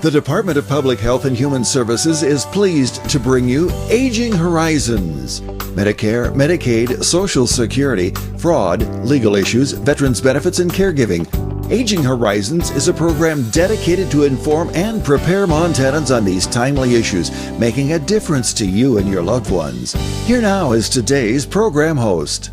The Department of Public Health and Human Services is pleased to bring you Aging Horizons. Medicare, Medicaid, Social Security, fraud, legal issues, veterans benefits, and caregiving. Aging Horizons is a program dedicated to inform and prepare Montanans on these timely issues, making a difference to you and your loved ones. Here now is today's program host.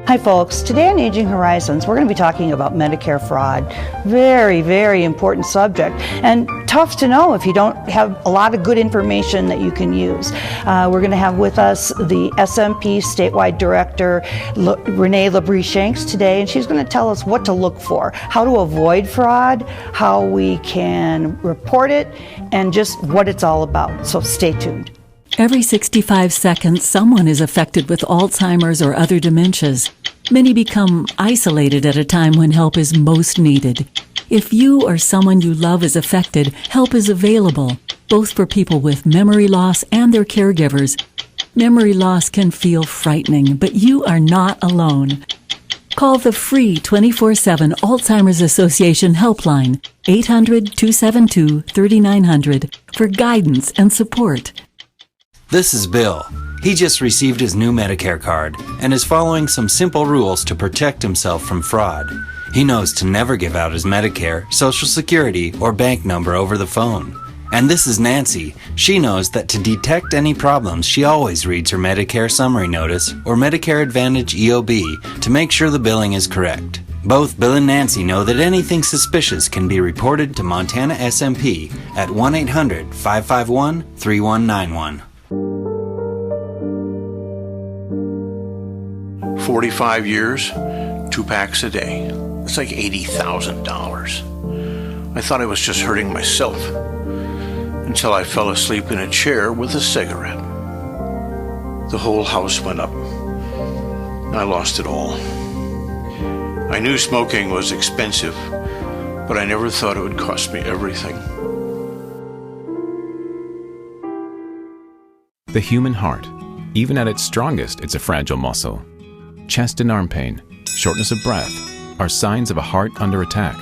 Hi folks, today on Aging Horizons we're going to be talking about Medicare fraud. Very, very important subject and tough to know if you don't have a lot of good information that you can use. We're going to have with us the SMP Statewide Director Renee Labrie Shanks today, and she's going to tell us what to look for, how to avoid fraud, how we can report it, and just what it's all about. So stay tuned. Every 65 seconds, someone is affected with Alzheimer's or other dementias. Many become isolated at a time when help is most needed. If you or someone you love is affected, help is available, both for people with memory loss and their caregivers. Memory loss can feel frightening, but you are not alone. Call the free 24/7 Alzheimer's Association helpline, 800-272-3900, for guidance and support. This is Bill. He just received his new Medicare card and is following some simple rules to protect himself from fraud. He knows to never give out his Medicare, Social Security, or bank number over the phone. And this is Nancy. She knows that to detect any problems, she always reads her Medicare Summary Notice or Medicare Advantage EOB to make sure the billing is correct. Both Bill and Nancy know that anything suspicious can be reported to Montana SMP at 1-800-551-3191. 45 years, 2 packs a day. It's like $80,000. I thought I was just hurting myself until I fell asleep in a chair with a cigarette. The whole house went up. I lost it all. I knew smoking was expensive, but I never thought it would cost me everything. The human heart. Even at its strongest, it's a fragile muscle. Chest and arm pain, shortness of breath, are signs of a heart under attack.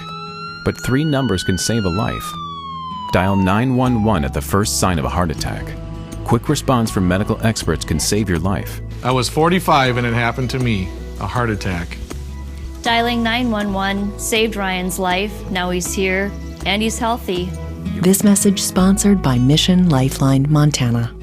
But 3 numbers can save a life. Dial 911 at the first sign of a heart attack. Quick response from medical experts can save your life. I was 45 and it happened to me, a heart attack. Dialing 911 saved Ryan's life. Now he's here and he's healthy. This message sponsored by Mission Lifeline Montana.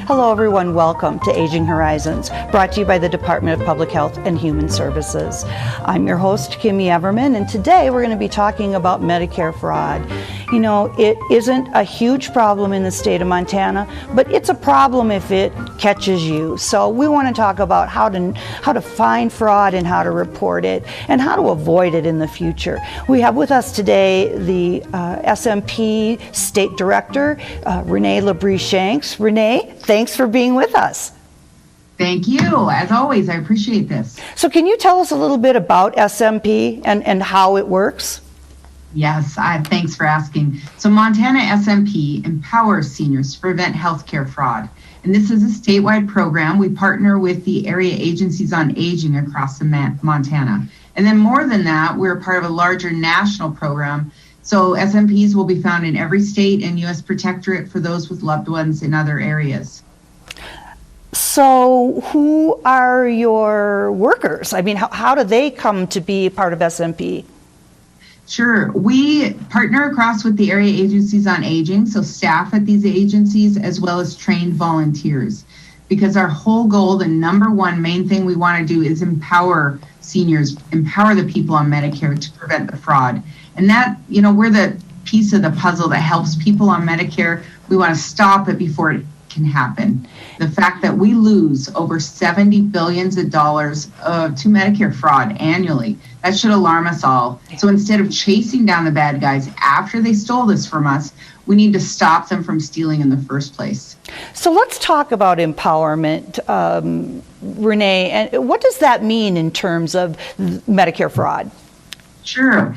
Hello everyone, welcome to Aging Horizons, brought to you by the Department of Public Health and Human Services. I'm your host, Kimmy Everman, and today we're going to be talking about Medicare fraud. You know, it isn't a huge problem in the state of Montana, but it's a problem if it catches you. So we want to talk about how to find fraud and how to report it and how to avoid it in the future. We have with us today the SMP State Director, Renee Labrie Shanks. Renee, thanks for being with us. Thank you. As always, I appreciate this. So can you tell us a little bit about SMP and how it works? Yes, thanks for asking. So Montana SMP empowers seniors to prevent healthcare fraud. And this is a statewide program. We partner with the area agencies on aging across Montana. And then more than that, we're part of a larger national program. So SMPs will be found in every state and U.S. Protectorate for those with loved ones in other areas. So who are your workers? I mean, how do they come to be part of SMP? Sure. We partner across with the area agencies on aging, so staff at these agencies, as well as trained volunteers. Because our whole goal, the number one main thing we want to do is empower seniors, empower the people on Medicare to prevent the fraud. And that, you know, we're the piece of the puzzle that helps people on Medicare. We want to stop it before it can happen. The fact that we lose over $70 billion to Medicare fraud annually, that should alarm us all. So instead of chasing down the bad guys after they stole this from us, we need to stop them from stealing in the first place. So let's talk about empowerment, Renee. And what does that mean in terms of Medicare fraud? Sure.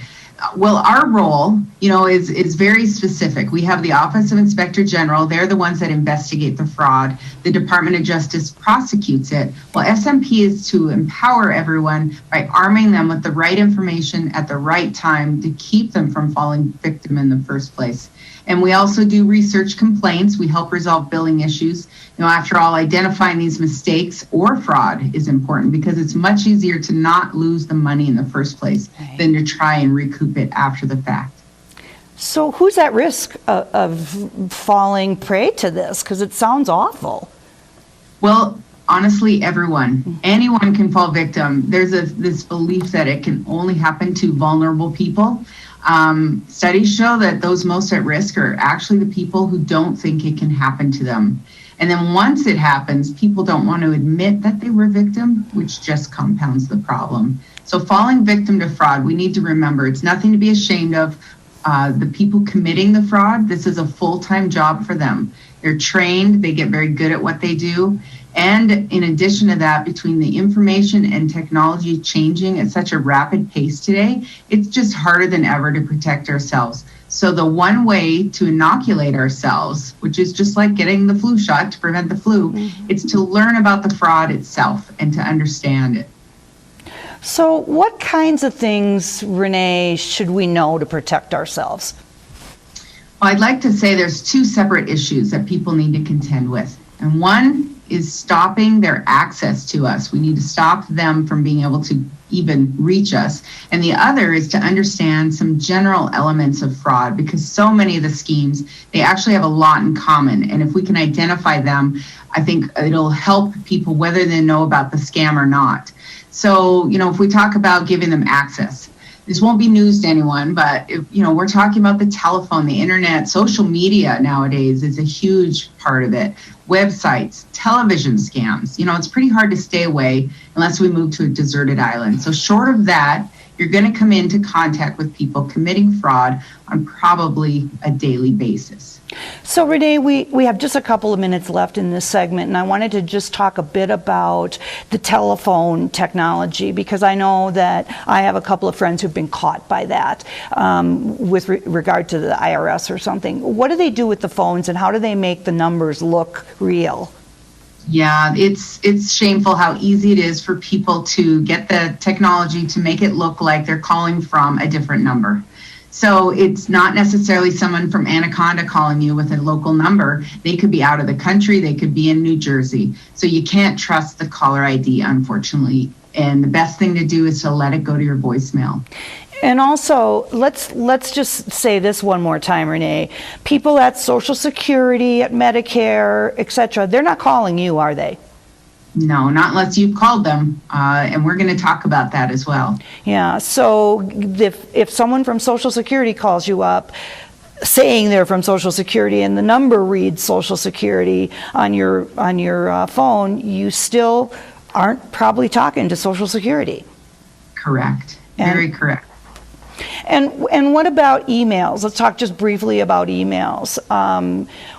Well, our role, is very specific. We have the Office of Inspector General. They're the ones that investigate the fraud. The Department of Justice prosecutes it. Well, SMP is to empower everyone by arming them with the right information at the right time to keep them from falling victim in the first place. And we also do research complaints. We help resolve billing issues. After all, identifying these mistakes or fraud is important because it's much easier to not lose the money in the first place than to try and recoup it after the fact. So who's at risk of falling prey to this? Because it sounds awful. Well, honestly, everyone. Anyone can fall victim. There's this belief that it can only happen to vulnerable people. Studies show that those most at risk are actually the people who don't think it can happen to them. And then once it happens, people don't want to admit that they were a victim, which just compounds the problem. So falling victim to fraud, we need to remember it's nothing to be ashamed of. The people committing the fraud, this is a full-time job for them. They're trained, they get very good at what they do. And in addition to that, between the information and technology changing at such a rapid pace today, it's just harder than ever to protect ourselves. So the one way to inoculate ourselves, which is just like getting the flu shot to prevent the flu, it's to learn about the fraud itself and to understand it. So what kinds of things, Renee, should we know to protect ourselves? Well, I'd like to say there's two separate issues that people need to contend with. And one is stopping their access to us. We need to stop them from being able to even reach us. And the other is to understand some general elements of fraud, because so many of the schemes, they actually have a lot in common. And if we can identify them, I think it'll help people whether they know about the scam or not. So, if we talk about giving them access, this won't be news to anyone, but we're talking about the telephone, the internet, social media nowadays is a huge part of it. Websites, television scams. It's pretty hard to stay away unless we move to a deserted island. So short of that, you're going to come into contact with people committing fraud on probably a daily basis. So Renee, we have just a couple of minutes left in this segment, and I wanted to just talk a bit about the telephone technology, because I know that I have a couple of friends who've been caught by that with regard to the IRS or something. What do they do with the phones, and how do they make the numbers look real? Yeah, it's shameful how easy it is for people to get the technology to make it look like they're calling from a different number. So it's not necessarily someone from Anaconda calling you with a local number. They could be out of the country. They could be in New Jersey. So you can't trust the caller ID, unfortunately. And the best thing to do is to let it go to your voicemail. And also, let's just say this one more time, Renee. People at Social Security, at Medicare, etc., they're not calling you, are they? No, not unless you've called them, and we're going to talk about that as well. Yeah, so if someone from Social Security calls you up saying they're from Social Security and the number reads Social Security on your phone, you still aren't probably talking to Social Security. Correct. Very correct. And what about emails? Let's talk just briefly about emails.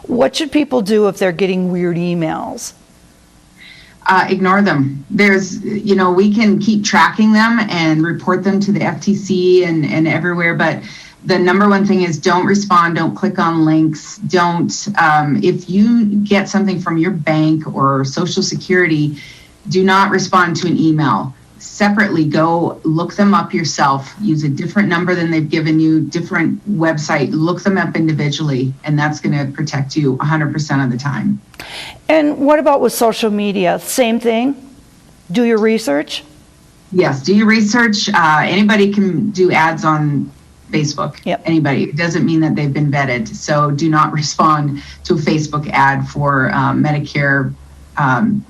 What should people do if they're getting weird emails? Ignore them. We can keep tracking them and report them to the FTC and everywhere, but the number one thing is don't respond, don't click on links, if you get something from your bank or Social Security, do not respond to an email. Separately, go look them up yourself, use a different number than they've given you, different website, look them up individually, and that's going to protect you 100% of the time. And what about with social media? Same thing? Do your research? Yes, do your research. Anybody can do ads on Facebook. Yep. Anybody. It doesn't mean that they've been vetted. So do not respond to a Facebook ad for Medicare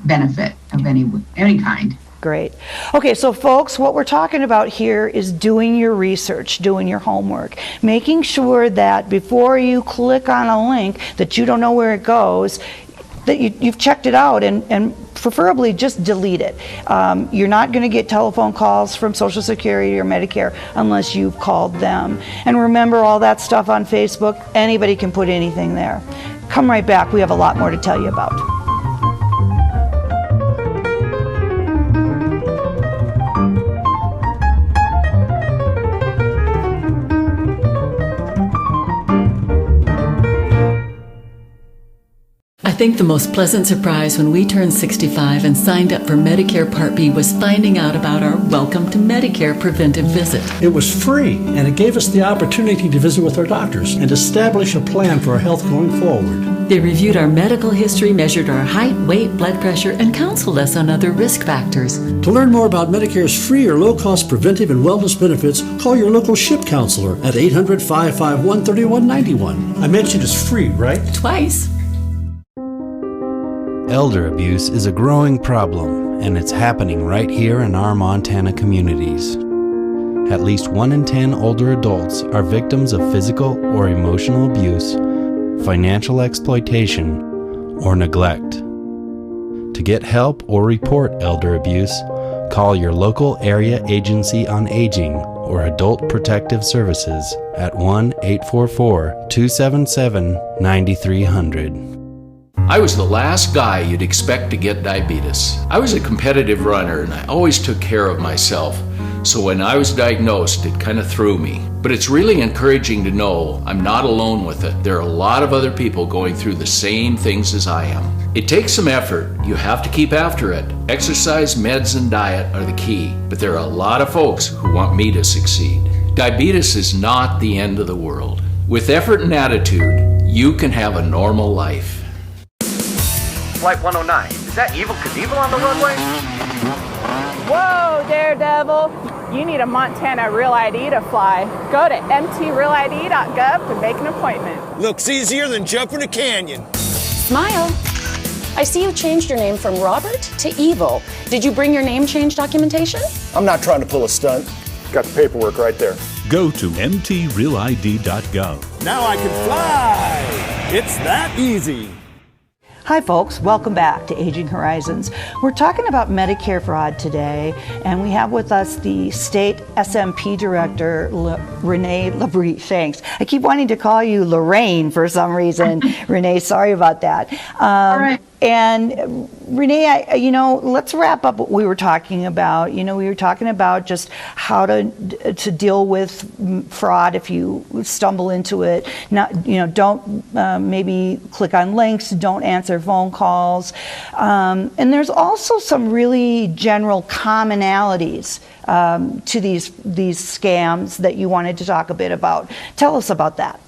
benefit of any kind. Great. Okay, so folks, what we're talking about here is doing your research, doing your homework, making sure that before you click on a link that you don't know where it goes, that you've checked it out, and preferably just delete it. You're not going to get telephone calls from Social Security or Medicare unless you've called them. And remember, all that stuff on Facebook, anybody can put anything there. Come right back. We have a lot more to tell you about. think the most pleasant surprise when we turned 65 and signed up for Medicare Part B was finding out about our Welcome to Medicare preventive visit. It was free, and it gave us the opportunity to visit with our doctors and establish a plan for our health going forward. They reviewed our medical history, measured our height, weight, blood pressure, and counseled us on other risk factors. To learn more about Medicare's free or low-cost preventive and wellness benefits, call your local SHIP counselor at 800-551-3191. I mentioned it's free, right? Twice. Elder abuse is a growing problem, and it's happening right here in our Montana communities. At least 1 in 10 older adults are victims of physical or emotional abuse, financial exploitation, or neglect. To get help or report elder abuse, call your local area agency on aging or Adult Protective Services at 1-844-277-9300. I was the last guy you'd expect to get diabetes. I was a competitive runner and I always took care of myself. So when I was diagnosed, it kind of threw me. But it's really encouraging to know I'm not alone with it. There are a lot of other people going through the same things as I am. It takes some effort. You have to keep after it. Exercise, meds, and diet are the key. But there are a lot of folks who want me to succeed. Diabetes is not the end of the world. With effort and attitude, you can have a normal life. Flight 109, is that Evel Knievel on the runway? Whoa, Daredevil. You need a Montana Real ID to fly. Go to mtrealid.gov to make an appointment. Looks easier than jumping a canyon. Smile. I see you changed your name from Robert to Evil. Did you bring your name change documentation? I'm not trying to pull a stunt. Got the paperwork right there. Go to mtrealid.gov. Now I can fly. It's that easy. Hi folks, welcome back to Aging Horizons. We're talking about Medicare fraud today, and we have with us the state SMP director, Renee Labrie. Shanks. I keep wanting to call you Lorraine for some reason. Renee, sorry about that. All right. And Renee, let's wrap up what we were talking about. We were talking about just how to deal with fraud if you stumble into it. Don't maybe click on links, don't answer phone calls. And there's also some really general commonalities to these scams that you wanted to talk a bit about. Tell us about that.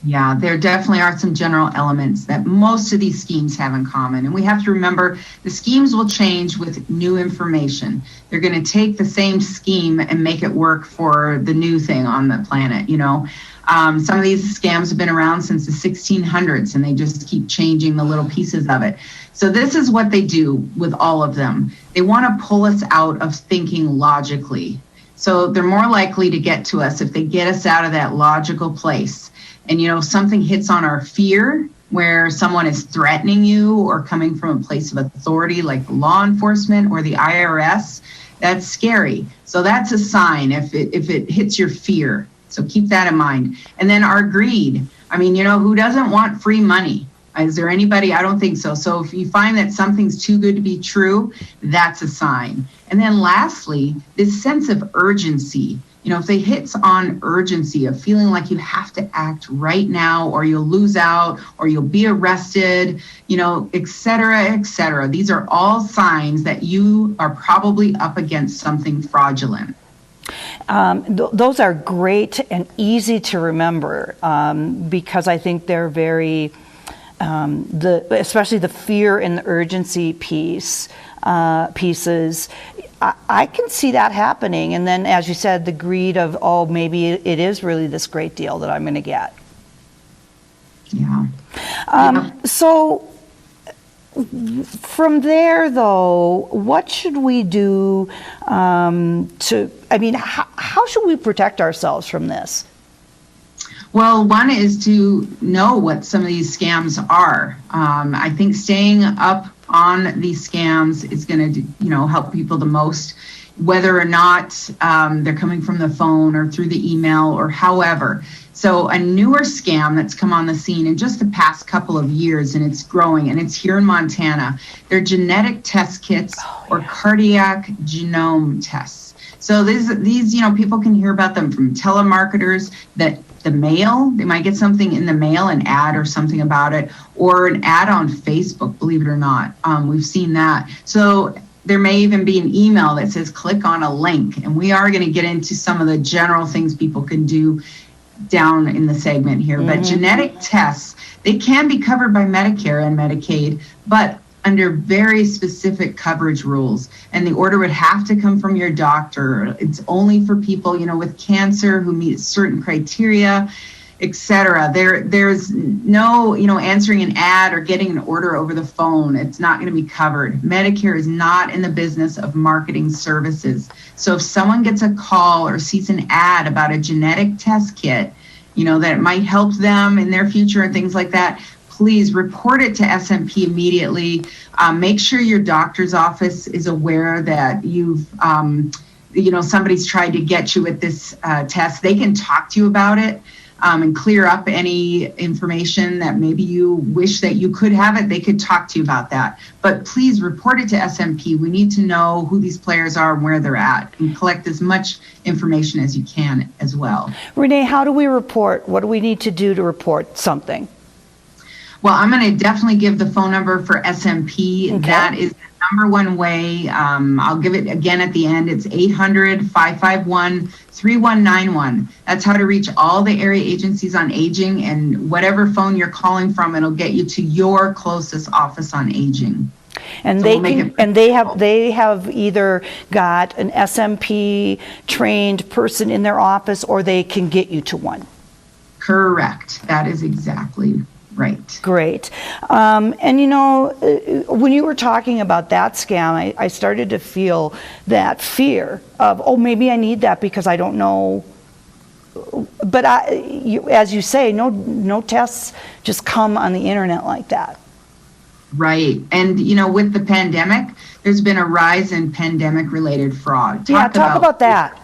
Yeah, there definitely are some general elements that most of these schemes have in common. And we have to remember the schemes will change with new information. They're going to take the same scheme and make it work for the new thing on the planet, Some of these scams have been around since the 1600s, and they just keep changing the little pieces of it. So this is what they do with all of them. They want to pull us out of thinking logically. So they're more likely to get to us if they get us out of that logical place. And, something hits on our fear, where someone is threatening you or coming from a place of authority like law enforcement or the IRS. That's scary. So that's a sign if it hits your fear. So keep that in mind. And then our greed. Who doesn't want free money? Is there anybody? I don't think so. So if you find that something's too good to be true, that's a sign. And then lastly, this sense of urgency. If they hit on urgency of feeling like you have to act right now, or you'll lose out, or you'll be arrested, et cetera, et cetera. These are all signs that you are probably up against something fraudulent. Those are great and easy to remember because I think they're very, especially the fear and the urgency pieces. I can see that happening. And then, as you said, the greed of, maybe it is really this great deal that I'm going to get. Yeah. So from there, though, what should we do how should we protect ourselves from this? Well, one is to know what some of these scams are. I think staying up on these scams is going to, help people the most, whether or not they're coming from the phone or through the email or however. So a newer scam that's come on the scene in just the past couple of years, and it's growing, and it's here in Montana. They're genetic test kits or cardiac genome tests. So these people can hear about them from telemarketers that the mail. They might get something in the mail, an ad or something about it, or an ad on Facebook, believe it or not. We've seen that. So there may even be an email that says click on a link. And we are going to get into some of the general things people can do down in the segment here. But genetic tests, they can be covered by Medicare and Medicaid, but under very specific coverage rules. And the order would have to come from your doctor. It's only for people, with cancer who meet certain criteria, etc. There's no, answering an ad or getting an order over the phone. It's not going to be covered. Medicare is not in the business of marketing services. So if someone gets a call or sees an ad about a genetic test kit, that might help them in their future and things like that, please report it to SMP immediately. Make sure your doctor's office is aware that you've, somebody's tried to get you with this test. They can talk to you about it and clear up any information that maybe you wish that you could have it. They could talk to you about that. But please report it to SMP. We need to know who these players are and where they're at, and collect as much information as you can as well. Renee, how do we report? What do we need to do to report something? Well, I'm going to definitely give the phone number for SMP. Okay. That is the number one way. I'll give it again at the end. It's 800-551-3191. That's how to reach all the area agencies on aging, and whatever phone you're calling from, it'll get you to your closest office on aging. And so they have either got an SMP trained person in their office, or they can get you to one. Correct. That is exactly right. Great. And when you were talking about that scam, I started to feel that fear of, maybe I need that because I don't know. But as you say, no tests just come on the internet like that. Right. And, with the pandemic, there's been a rise in pandemic-related fraud. Talk about that.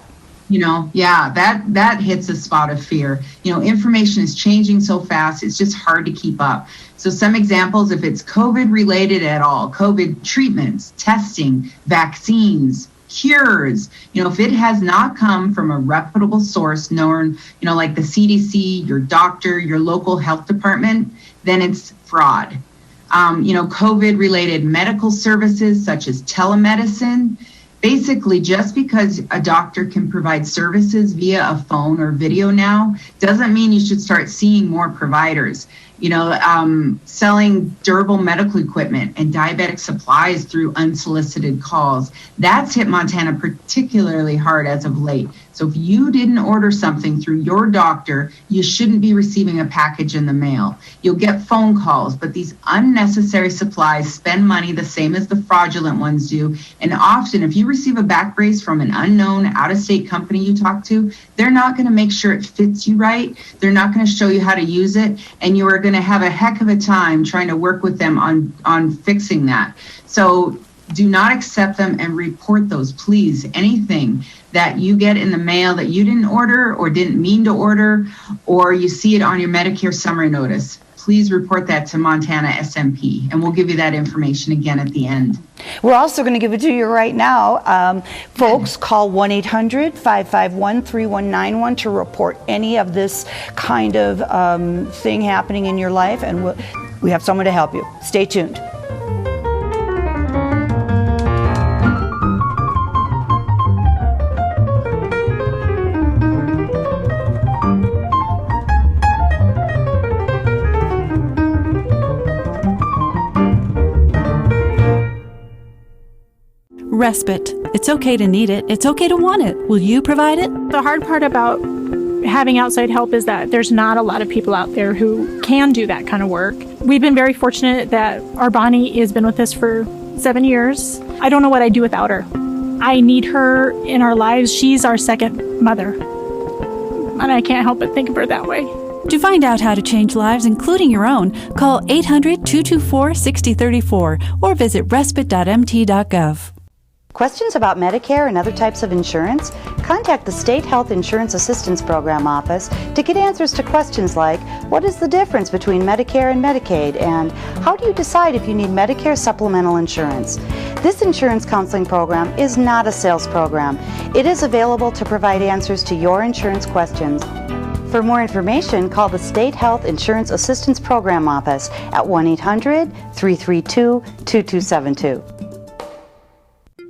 That hits a spot of fear. Information is changing so fast, it's just hard to keep up. So some examples, if it's COVID related at all, COVID treatments, testing, vaccines, cures, if it has not come from a reputable source known, like the CDC, your doctor, your local health department, then it's fraud. COVID related medical services such as telemedicine. Basically, just because a doctor can provide services via a phone or video now doesn't mean you should start seeing more providers. Selling durable medical equipment and diabetic supplies through unsolicited calls. That's hit Montana particularly hard as of late. So if you didn't order something through your doctor, you shouldn't be receiving a package in the mail. You'll get phone calls, but these unnecessary supplies spend money the same as the fraudulent ones do. And often, if you receive a back brace from an unknown out-of-state company you talk to, they're not going to make sure it fits you right. They're not going to show you how to use it. And you are going to have a heck of a time trying to work with them on fixing that. So do not accept them and report those, please. Anything that you get in the mail that you didn't order or didn't mean to order, or you see it on your Medicare summary notice, please report that to Montana SMP, and we'll give you that information again at the end. We're also going to give it to you right now. Folks, call 1-800-551-3191 to report any of this kind of thing happening in your life, and we have someone to help you. Stay tuned. Respite. It's okay to need it. It's okay to want it. Will you provide it? The hard part about having outside help is that there's not a lot of people out there who can do that kind of work. We've been very fortunate that our Bonnie has been with us for 7 years. I don't know what I'd do without her. I need her in our lives. She's our second mother. And I can't help but think of her that way. To find out how to change lives, including your own, call 800-224-6034 or visit respite.mt.gov. Questions about Medicare and other types of insurance? Contact the State Health Insurance Assistance Program office to get answers to questions like, what is the difference between Medicare and Medicaid? And how do you decide if you need Medicare supplemental insurance? This insurance counseling program is not a sales program. It is available to provide answers to your insurance questions. For more information, call the State Health Insurance Assistance Program office at 1-800-332-2272.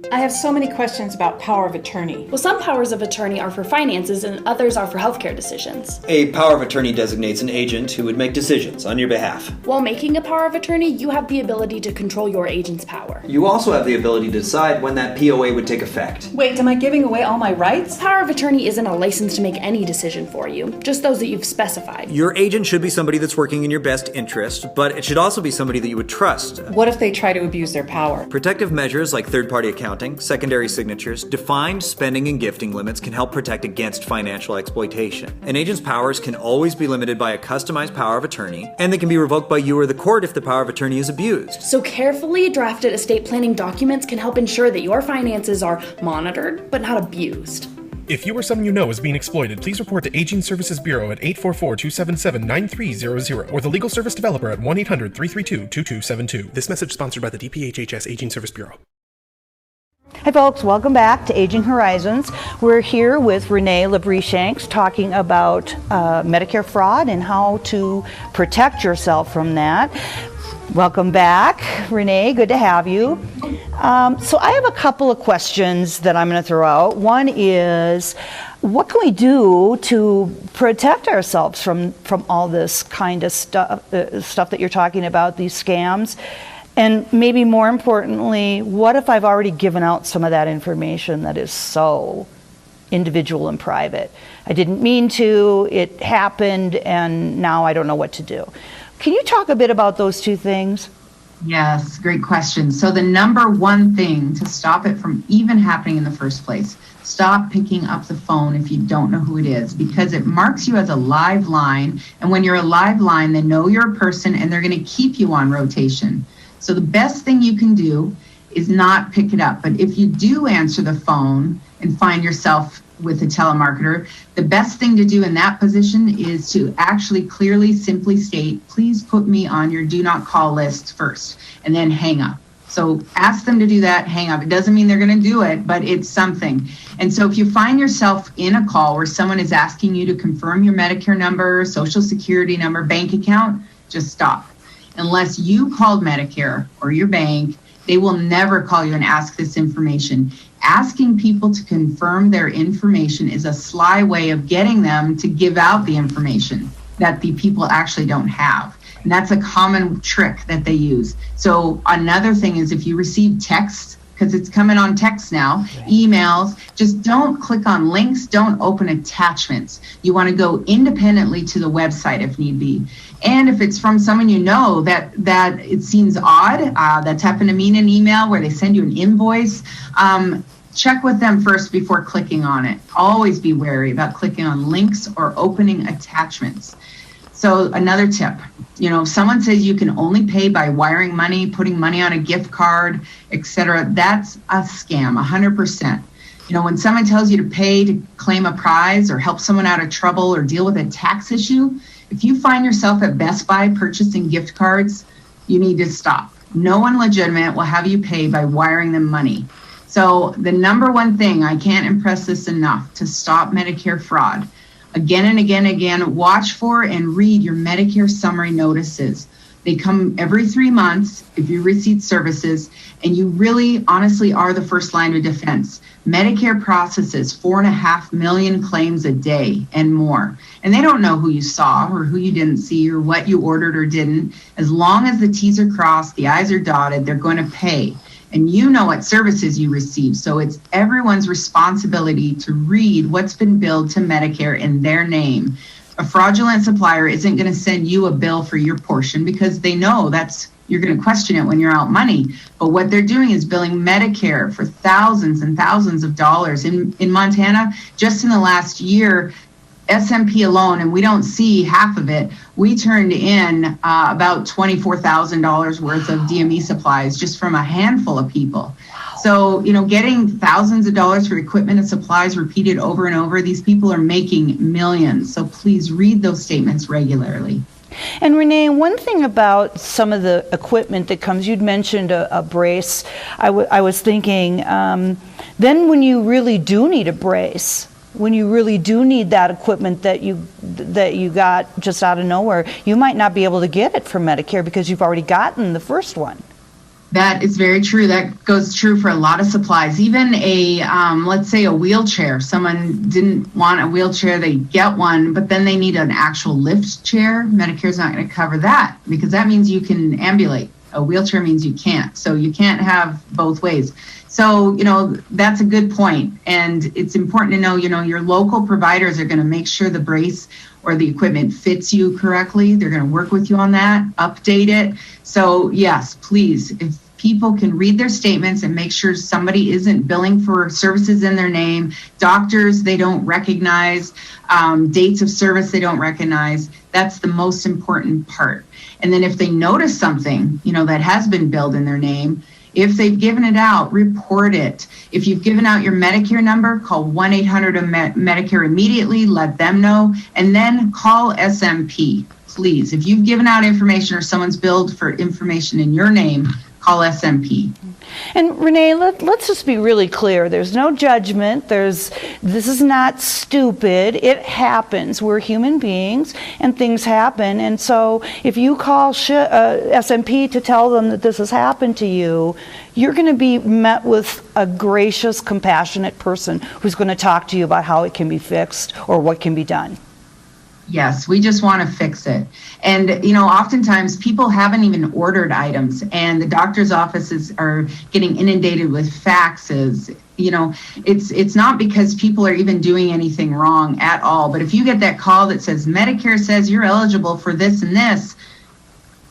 I have so many questions about power of attorney. Well, some powers of attorney are for finances and others are for healthcare decisions. A power of attorney designates an agent who would make decisions on your behalf. While making a power of attorney, you have the ability to control your agent's power. You also have the ability to decide when that POA would take effect. Wait, am I giving away all my rights? Power of attorney isn't a license to make any decision for you, just those that you've specified. Your agent should be somebody that's working in your best interest, but it should also be somebody that you would trust. What if they try to abuse their power? Protective measures like third-party accounting, secondary signatures, defined spending and gifting limits can help protect against financial exploitation. An agent's powers can always be limited by a customized power of attorney, and they can be revoked by you or the court if the power of attorney is abused. So carefully drafted estate planning documents can help ensure that your finances are monitored, but not abused. If you or someone you know is being exploited, please report to Aging Services Bureau at 844-277-9300 or the Legal Service Developer at 1-800-332-2272. This message sponsored by the DPHHS Aging Service Bureau. Hi folks, welcome back to Aging Horizons. We're here with Renee Labrie Shanks talking about Medicare fraud and how to protect yourself from that. Welcome back, Renee. Good to have you. So I have a couple of questions that I'm going to throw out. One is, what can we do to protect ourselves from all this kind of stuff that you're talking about, these scams? And maybe more importantly, what if I've already given out some of that information that is so individual and private? I didn't mean to, it happened, and now I don't know what to do. Can you talk a bit about those two things? Yes, great question. So the number one thing to stop it from even happening in the first place, stop picking up the phone if you don't know who it is, because it marks you as a live line. And when you're a live line, they know you're a person and they're going to keep you on rotation. So the best thing you can do is not pick it up. But if you do answer the phone and find yourself with a telemarketer, the best thing to do in that position is to actually clearly, simply state, please put me on your do not call list first, and then hang up. So ask them to do that, hang up. It doesn't mean they're going to do it, but it's something. And so if you find yourself in a call where someone is asking you to confirm your Medicare number, Social Security number, bank account, just stop. Unless you called Medicare or your bank, they will never call you and ask this information. Asking people to confirm their information is a sly way of getting them to give out the information that the people actually don't have. And that's a common trick that they use. So another thing is if you receive texts, because it's coming on text now, emails, just don't click on links, don't open attachments. You want to go independently to the website if need be. And if it's from someone you know that it seems odd, that's happened to me in an email where they send you an invoice, check with them first before clicking on it. Always be wary about clicking on links or opening attachments. So another tip, if someone says you can only pay by wiring money, putting money on a gift card, etc., that's a scam, 100%. When someone tells you to pay to claim a prize or help someone out of trouble or deal with a tax issue, if you find yourself at Best Buy purchasing gift cards, you need to stop. No one legitimate will have you pay by wiring them money. So the number one thing, I can't impress this enough, to stop Medicare fraud. Again and again, watch for and read your Medicare summary notices. They come every 3 months if you receive services, and you really honestly are the first line of defense. Medicare processes 4.5 million claims a day and more. And they don't know who you saw or who you didn't see or what you ordered or didn't. As long as the T's are crossed, the I's are dotted, they're going to pay. And you know what services you receive. So it's everyone's responsibility to read what's been billed to Medicare in their name. A fraudulent supplier isn't going to send you a bill for your portion because they know you're going to question it when you're out money. But what they're doing is billing Medicare for thousands and thousands of dollars. In Montana, just in the last year, SMP alone, and we don't see half of it, we turned in about $24,000 worth of DME supplies just from a handful of people. So, getting thousands of dollars for equipment and supplies repeated over and over, these people are making millions. So please read those statements regularly. And Renee, one thing about some of the equipment that comes, you'd mentioned a brace. I was thinking, then when you really do need a brace, when you really do need that equipment that you got just out of nowhere, you might not be able to get it from Medicare because you've already gotten the first one. That is very true. That goes true for a lot of supplies. Even let's say a wheelchair. Someone didn't want a wheelchair, they get one, but then they need an actual lift chair. Medicare's not going to cover that because that means you can ambulate. A wheelchair means you can't. So you can't have both ways. So, that's a good point. And it's important to know, your local providers are going to make sure the brace or the equipment fits you correctly. They're going to work with you on that, update it. So yes, please, if people can read their statements and make sure somebody isn't billing for services in their name, doctors they don't recognize, dates of service they don't recognize, that's the most important part. And then if they notice something, that has been billed in their name, if they've given it out, report it. If you've given out your Medicare number, call 1-800-MEDICARE immediately, let them know, and then call SMP, please. If you've given out information or someone's billed for information in your name, call SMP. And Renee, let's just be really clear. There's no judgment. This is not stupid. It happens. We're human beings, and things happen. And so if you call SMP to tell them that this has happened to you, you're going to be met with a gracious, compassionate person who's going to talk to you about how it can be fixed or what can be done. Yes, we just want to fix it. And, oftentimes people haven't even ordered items and the doctor's offices are getting inundated with faxes. It's not because people are even doing anything wrong at all. But if you get that call that says Medicare says you're eligible for this and this,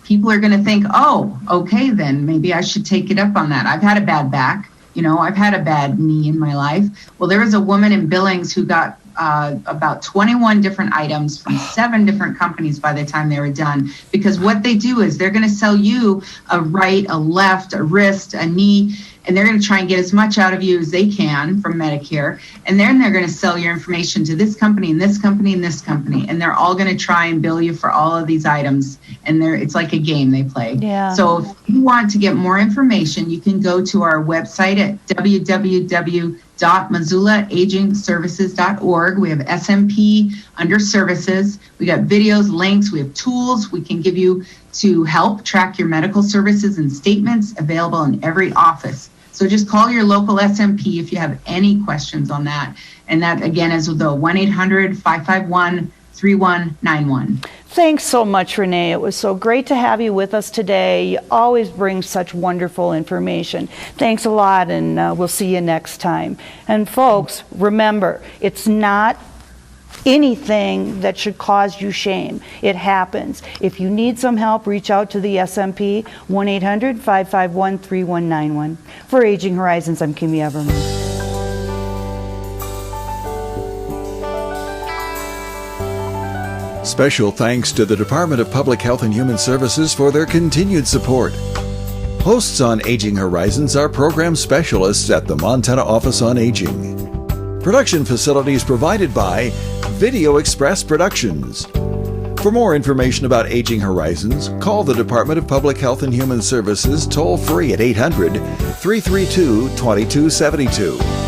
people are going to think, oh, okay, then maybe I should take it up on that. I've had a bad back. I've had a bad knee in my life. Well, there was a woman in Billings who got about 21 different items from 7 different companies by the time they were done. Because what they do is they're going to sell you a right, a left, a wrist, a knee, and they're going to try and get as much out of you as they can from Medicare. And then they're going to sell your information to this company and this company and this company. And they're all going to try and bill you for all of these items. And it's like a game they play. Yeah. So if you want to get more information, you can go to our website at www.missoulaagingservices.org. We have SMP under services. We got videos, links, we have tools we can give you to help track your medical services and statements available in every office. So just call your local SMP if you have any questions on that. And that again is the 1-800-551-3191. Thanks so much, Renee. It was so great to have you with us today. You always bring such wonderful information. Thanks a lot, and we'll see you next time. And folks, remember, it's not anything that should cause you shame. It happens. If you need some help, reach out to the SMP, 1-800-551-3191. For Aging Horizons, I'm Kimmy Everman. Special thanks to the Department of Public Health and Human Services for their continued support. Hosts on Aging Horizons are program specialists at the Montana Office on Aging. Production facilities provided by Video Express Productions. For more information about Aging Horizons, call the Department of Public Health and Human Services toll-free at 800-332-2272.